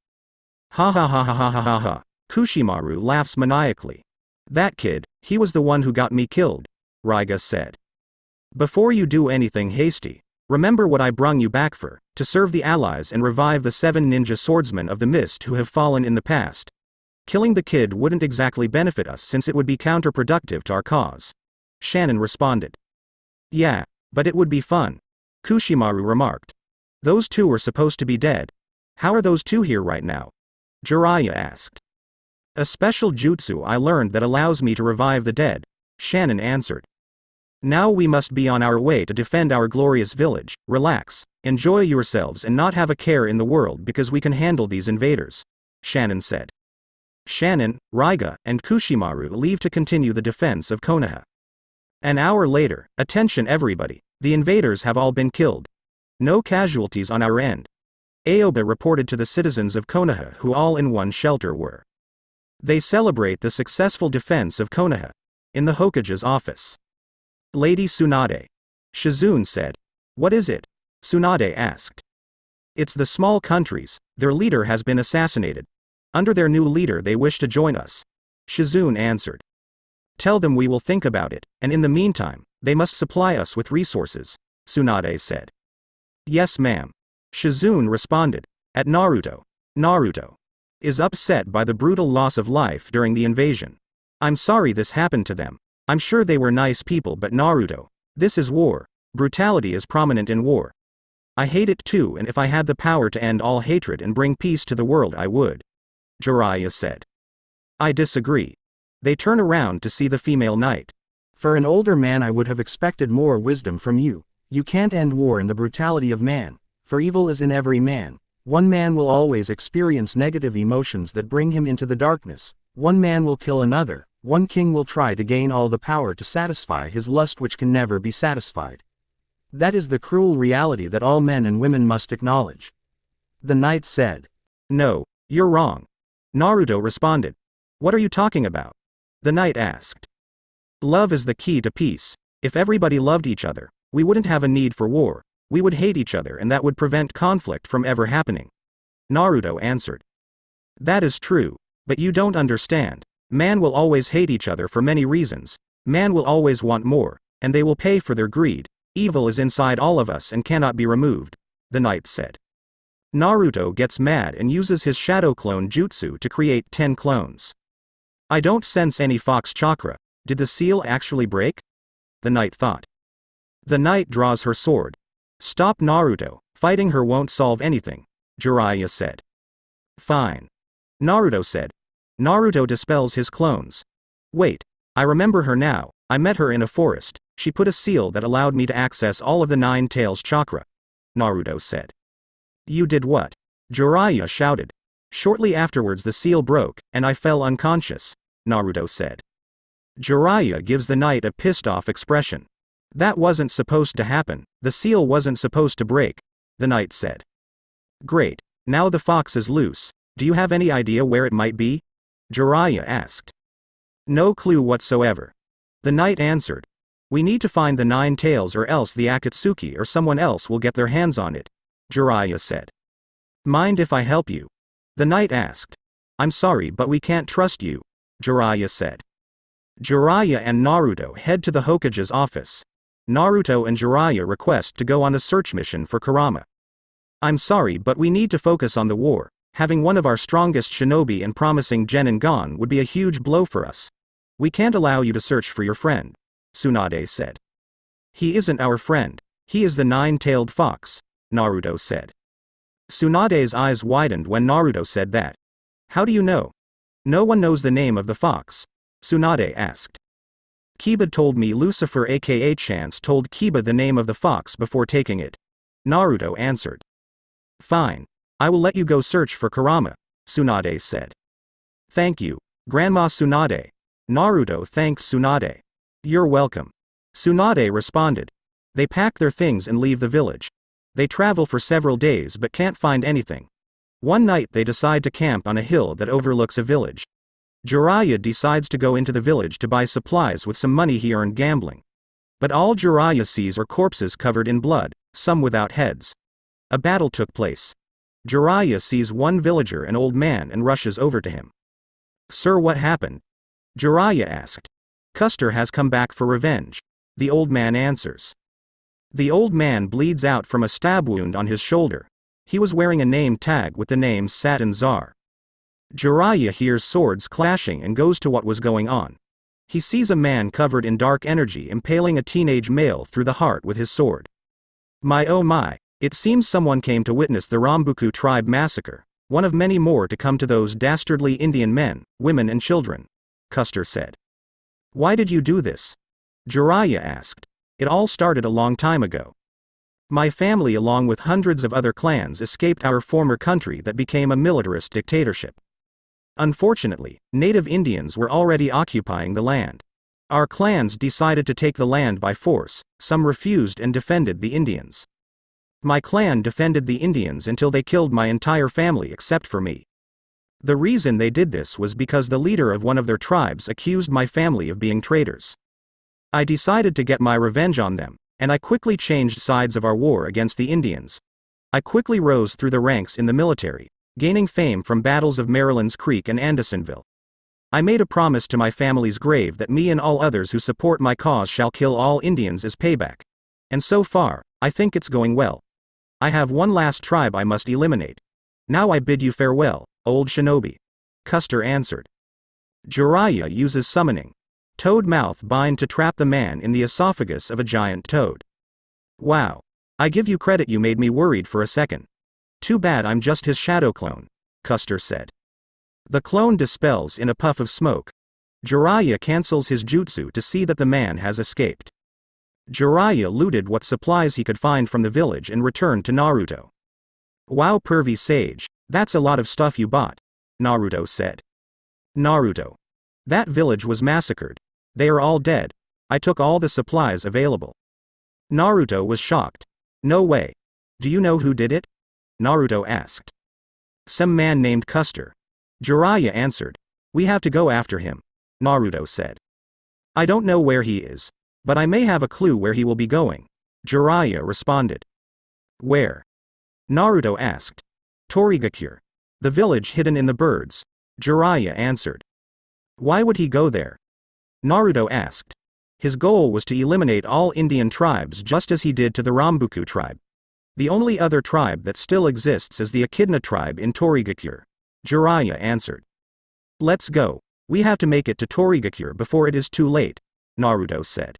Speaker 2: Ha ha ha ha ha ha ha ha. Kushimaru laughs maniacally. That kid, he was the one who got me killed, Raiga said. Before you do anything hasty, remember what I brung you back for, to serve the Allies and revive the 7 ninja swordsmen of the mist who have fallen in the past. Killing the kid wouldn't exactly benefit us since it would be counterproductive to our cause. Shannon responded. Yeah, but it would be fun, Kushimaru remarked. Those 2 are supposed to be dead. How are those 2 here right now? Jiraiya asked. A special jutsu I learned that allows me to revive the dead, Shannon answered. Now we must be on our way to defend our glorious village. Relax, enjoy yourselves and not have a care in the world because we can handle these invaders, Shannon said. Shannon, Raiga, and Kushimaru leave to continue the defense of Konoha. An hour later, attention everybody, the invaders have all been killed. No casualties on our end. Aoba reported to the citizens of Konoha, who all in one shelter were. They celebrate the successful defense of Konoha. In the Hokage's office. Lady Tsunade. Shizune said. What is it? Tsunade asked. It's the small countries, their leader has been assassinated. Under their new leader they wish to join us. Shizune answered. Tell them we will think about it, and in the meantime, they must supply us with resources, Tsunade said. Yes ma'am. Shizune responded. At Naruto. Naruto is upset by the brutal loss of life during the invasion. I'm sorry this happened to them. I'm sure they were nice people, but Naruto, this is war. Brutality is prominent in war. I hate it too, and if I had the power to end all hatred and bring peace to the world I would. Jiraiya said. I disagree. They turn around to see the female knight.
Speaker 3: For an older man I would have expected more wisdom from you. You can't end war in the brutality of man, for evil is in every man. One man will always experience negative emotions that bring him into the darkness. One man will kill another. One king will try to gain all the power to satisfy his lust which can never be satisfied. That is the cruel reality that all men and women must acknowledge. The knight said.
Speaker 2: No, you're wrong. Naruto responded. What are you talking about? The knight asked. Love is the key to peace. If everybody loved each other, we wouldn't have a need for war. We would hate each other and that would prevent conflict from ever happening. Naruto answered. That is true, but you don't understand. Man will always hate each other for many reasons. Man will always want more, and they will pay for their greed. Evil is inside all of us and cannot be removed, the knight said. Naruto gets mad and uses his shadow clone jutsu to create 10 clones. I don't sense any fox chakra. Did the seal actually break? The knight thought. The knight draws her sword. Stop Naruto, fighting her won't solve anything, Jiraiya said. Fine. Naruto said. Naruto dispels his clones. Wait, I remember her now. I met her in a forest. She put a seal that allowed me to access all of the 9 tails chakra, Naruto said. You did what? Jiraiya shouted. Shortly afterwards the seal broke, and I fell unconscious, Naruto said. Jiraiya gives the knight a pissed-off expression. That wasn't supposed to happen. The seal wasn't supposed to break, the knight said. Great. Now the fox is loose. Do you have any idea where it might be? Jiraiya asked. No clue whatsoever. The knight answered. We need to find the 9 tails or else the Akatsuki or someone else will get their hands on it, Jiraiya said. Mind if I help you? The knight asked. I'm sorry but we can't trust you, Jiraiya said. Jiraiya and Naruto head to the Hokage's office. Naruto and Jiraiya request to go on a search mission for Kurama. I'm sorry but we need to focus on the war. Having one of our strongest shinobi and promising genin gone would be a huge blow for us. We can't allow you to search for your friend, Tsunade said. He isn't our friend. He is the 9-tailed fox, Naruto said. Tsunade's eyes widened when Naruto said that. How do you know? No one knows the name of the fox, Tsunade asked. Kiba told me. Lucifer aka Chance told Kiba the name of the fox before taking it, Naruto answered. Fine. I will let you go search for Kurama, Tsunade said. Thank you, Grandma Tsunade. Naruto thanked Tsunade. You're welcome. Tsunade responded. They pack their things and leave the village. They travel for several days but can't find anything. One night they decide to camp on a hill that overlooks a village. Jiraiya decides to go into the village to buy supplies with some money he earned gambling. But all Jiraiya sees are corpses covered in blood, some without heads. A battle took place. Jiraiya sees one villager, an old man, and rushes over to him. Sir, what happened? Jiraiya asked. Custer has come back for revenge, the old man answers. The old man bleeds out from a stab wound on his shoulder. He was wearing a name tag with the name Satin Czar. Jiraiya hears swords clashing and goes to what was going on. He sees a man covered in dark energy impaling a teenage male through the heart with his sword. My oh my, it seems someone came to witness the Rambuku tribe massacre, one of many more to come to those dastardly Indian men, women and children, Custer said. Why did you do this? Jiraiya asked. It all started a long time ago. My family along with hundreds of other clans escaped our former country that became a militarist dictatorship. Unfortunately, native Indians were already occupying the land. Our clans decided to take the land by force. Some refused and defended the Indians. My clan defended the Indians until they killed my entire family except for me. The reason they did this was because the leader of one of their tribes accused my family of being traitors. I decided to get my revenge on them, and I quickly changed sides of our war against the Indians. I quickly rose through the ranks in the military, gaining fame from battles of Maryland's Creek and Andersonville. I made a promise to my family's grave that me and all others who support my cause shall kill all Indians as payback. And so far, I think it's going well. I have one last tribe I must eliminate. Now I bid you farewell, old shinobi. Custer answered. Jiraiya uses summoning. Toad mouth bind to trap the man in the esophagus of a giant toad. Wow. I give you credit, you made me worried for a second. Too bad I'm just his shadow clone, Custer said. The clone dispels in a puff of smoke. Jiraiya cancels his jutsu to see that the man has escaped. Jiraiya looted what supplies he could find from the village and returned to Naruto. Wow, pervy sage, that's a lot of stuff you bought, Naruto said. Naruto. That village was massacred. They are all dead. I took all the supplies available. Naruto was shocked. No way. Do you know who did it? Naruto asked. Some man named Custer. Jiraiya answered. We have to go after him, Naruto said. I don't know where he is, but I may have a clue where he will be going, Jiraiya responded. Where? Naruto asked. Otogakure. The village hidden in the birds, Jiraiya answered. Why would he go there? Naruto asked. His goal was to eliminate all Indian tribes just as he did to the Rambuku tribe. The only other tribe that still exists is the Echidna tribe in Otogakure, Jiraiya answered. Let's go. We have to make it to Otogakure before it is too late, Naruto said.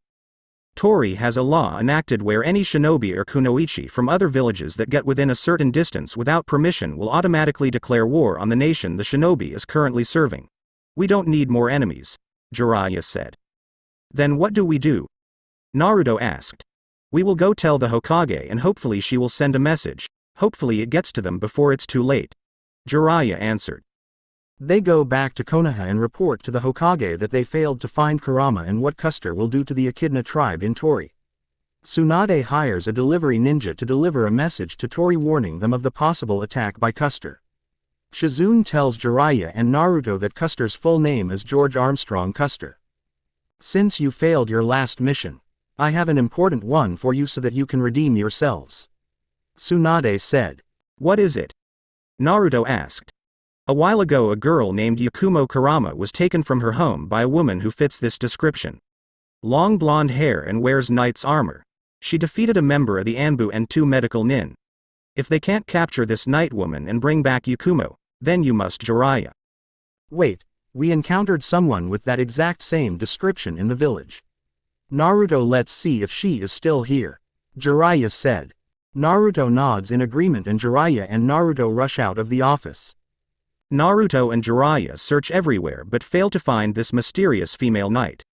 Speaker 2: Tori has a law enacted where any shinobi or kunoichi from other villages that get within a certain distance without permission will automatically declare war on the nation the shinobi is currently serving. We don't need more enemies, Jiraiya said. Then what do we do? Naruto asked. We will go tell the Hokage and hopefully she will send a message. Hopefully it gets to them before it's too late, Jiraiya answered.
Speaker 3: They go back to Konoha and report to the Hokage that they failed to find Kurama and what Custer will do to the Echidna tribe in Tori. Tsunade hires a delivery ninja to deliver a message to Tori warning them of the possible attack by Custer. Shizune tells Jiraiya and Naruto that Custer's full name is George Armstrong Custer. Since you failed your last mission, I have an important one for you so that you can redeem yourselves, Tsunade said.
Speaker 2: What is it? Naruto asked. A while ago a girl named Yakumo Kurama was taken from her home by a woman who fits this description. Long blonde hair and wears knight's armor. She defeated a member of the Anbu and 2 medical nin. If they can't capture this knight woman and bring back Yakumo, then you must Jiraiya.
Speaker 3: Wait, we encountered someone with that exact same description in the village. Naruto, let's see if she is still here, Jiraiya said. Naruto nods in agreement and Jiraiya and Naruto rush out of the office.
Speaker 2: Naruto and Jiraiya search everywhere but fail to find this mysterious female knight.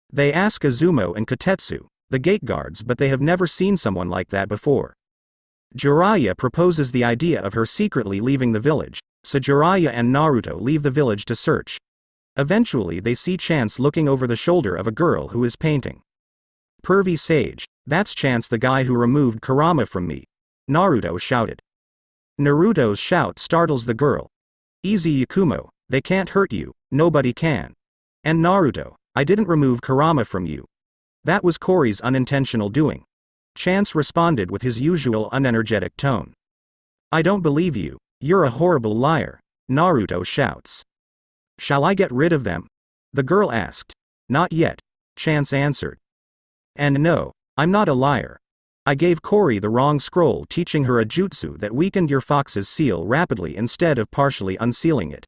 Speaker 2: They ask Izumo and Kotetsu, the gate guards, but they have never seen someone like that before. Jiraiya proposes the idea of her secretly leaving the village, so Jiraiya and Naruto leave the village to search. Eventually they see Chance looking over the shoulder of a girl who is painting. Pervy sage, that's Chance, the guy who removed Kurama from me, Naruto shouted. Naruto's shout startles the girl. Easy Yakumo, they can't hurt you, nobody can. And Naruto, I didn't remove Kurama from you. That was Kori's unintentional doing. Chance responded with his usual unenergetic tone. I don't believe you, you're a horrible liar, Naruto shouts. Shall I get rid of them? The girl asked. Not yet, Chance answered. And no, I'm not a liar. I gave Kori the wrong scroll teaching her a jutsu that weakened your fox's seal rapidly instead of partially unsealing it.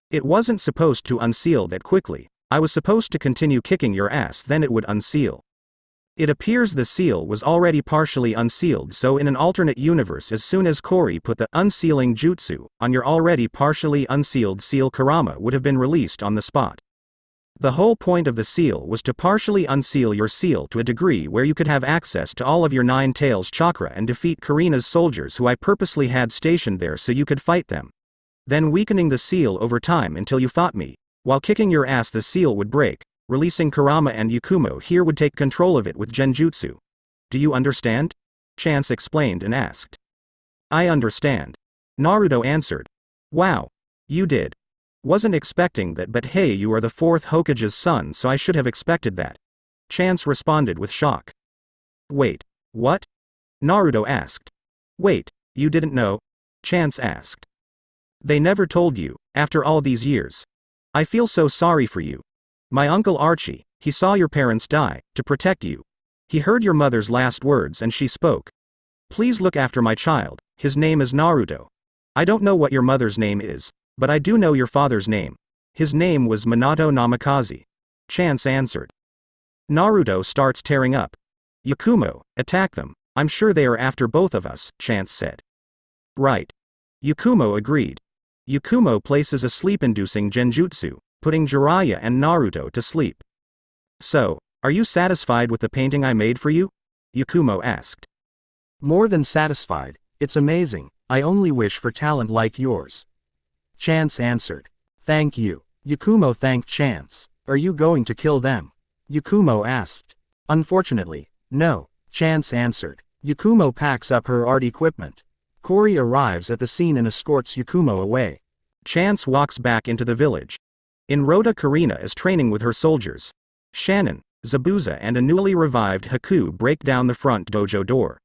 Speaker 2: It wasn't supposed to unseal that quickly, I was supposed to continue kicking your ass then it would unseal. It appears the seal was already partially unsealed, so in an alternate universe as soon as Kori put the unsealing jutsu on your already partially unsealed seal, Kurama would have been released on the spot. The whole point of the seal was to partially unseal your seal to a degree where you could have access to all of your 9 tails chakra and defeat Karina's soldiers who I purposely had stationed there so you could fight them. Then weakening the seal over time until you fought me. While kicking your ass the seal would break, releasing Kurama and Yakumo here would take control of it with genjutsu. Do you understand? Chance explained and asked. I understand. Naruto answered. Wow. You did. Wasn't expecting that, but hey, you are the fourth Hokage's son, so I should have expected that. Chance responded with shock. Wait, what? Naruto asked. Wait, you didn't know? Chance asked. They never told you, after all these years. I feel so sorry for you. My uncle Archie, he saw your parents die, to protect you. He heard your mother's last words and she spoke. Please look after my child, his name is Naruto. I don't know what your mother's name is, but I do know your father's name. His name was Minato Namikaze. Chance answered. Naruto starts tearing up. Yakumo, attack them, I'm sure they are after both of us, Chance said. Right. Yakumo agreed. Yakumo places a sleep-inducing genjutsu, putting Jiraiya and Naruto to sleep. So, are you satisfied with the painting I made for you? Yakumo asked.
Speaker 3: More than satisfied, it's amazing, I only wish for talent like yours. Chance answered. Thank you. Yakumo thanked Chance. Are you going to kill them? Yakumo asked. Unfortunately, no, Chance answered. Yakumo packs up her art equipment. Kori arrives at the scene and escorts Yakumo away.
Speaker 2: Chance walks back into the village. In Rota, Karina is training with her soldiers. Shannon, Zabuza and a newly revived Haku break down the front dojo door.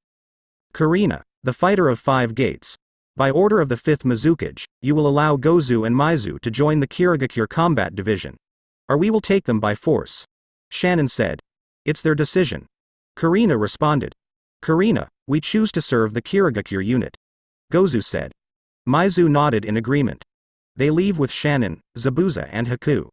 Speaker 2: Karina, the fighter of 5 gates. By order of the 5th Mizukage, you will allow Gozu and Maizu to join the Kirigakure combat division. Or we will take them by force. Shannon said. It's their decision. Karina responded. Karina, we choose to serve the Kirigakure unit. Gozu said. Maizu nodded in agreement. They leave with Shannon, Zabuza and Haku.